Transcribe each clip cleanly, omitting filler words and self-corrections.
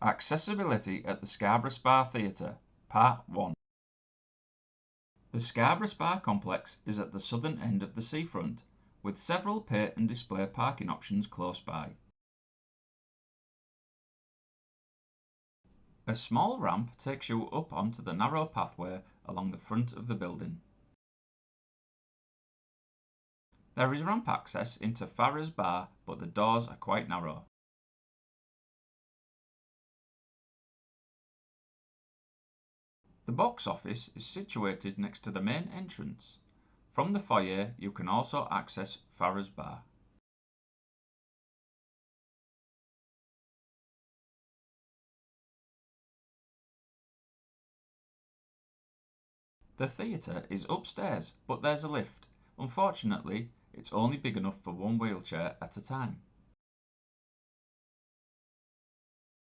Accessibility at the Scarborough Spa Theatre, Part 1. The Scarborough Spa complex is at the southern end of the seafront, with several pay and display parking options close by. A small ramp takes you up onto the narrow pathway along the front of the building. There is ramp access into Farrer's Bar, but the doors are quite narrow. The box office is situated next to the main entrance. From the foyer you can also access Farrer's Bar. The theatre is upstairs, but there's a lift. Unfortunately, it's only big enough for one wheelchair at a time.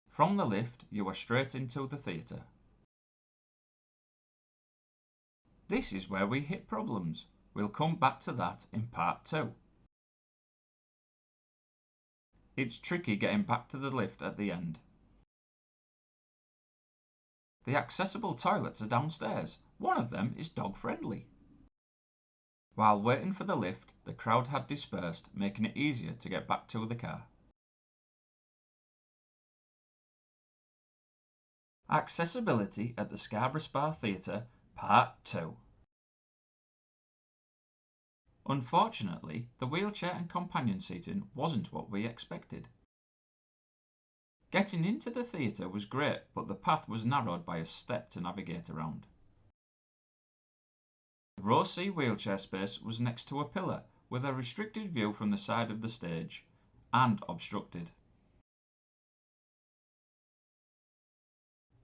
From the lift you are straight into the theatre. This is where we hit problems. We'll come back to that in part 2. It's tricky getting back to the lift at the end. The accessible toilets are downstairs. One of them is dog friendly. While waiting for the lift, the crowd had dispersed, making it easier to get back to the car. Accessibility at the Scarborough Spa Theatre, Part 2. Unfortunately, the wheelchair and companion seating wasn't what we expected. Getting into the theatre was great, but the path was narrowed by a step to navigate around. Row C wheelchair space was next to a pillar, with a restricted view from the side of the stage, and obstructed.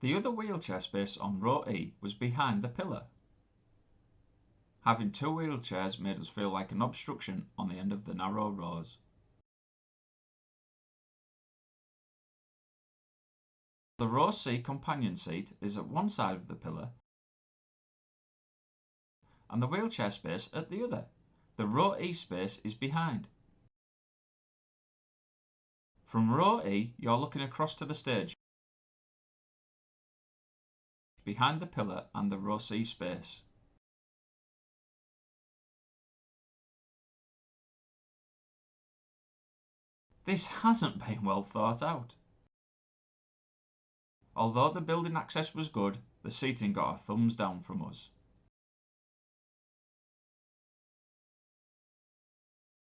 The other wheelchair space on row E was behind the pillar. Having two wheelchairs made us feel like an obstruction on the end of the narrow rows. The row C companion seat is at one side of the pillar and the wheelchair space at the other. The row E space is behind. From row E you're looking across to the stage, behind the pillar and the row C space. This hasn't been well thought out. Although the building access was good, the seating got a thumbs down from us.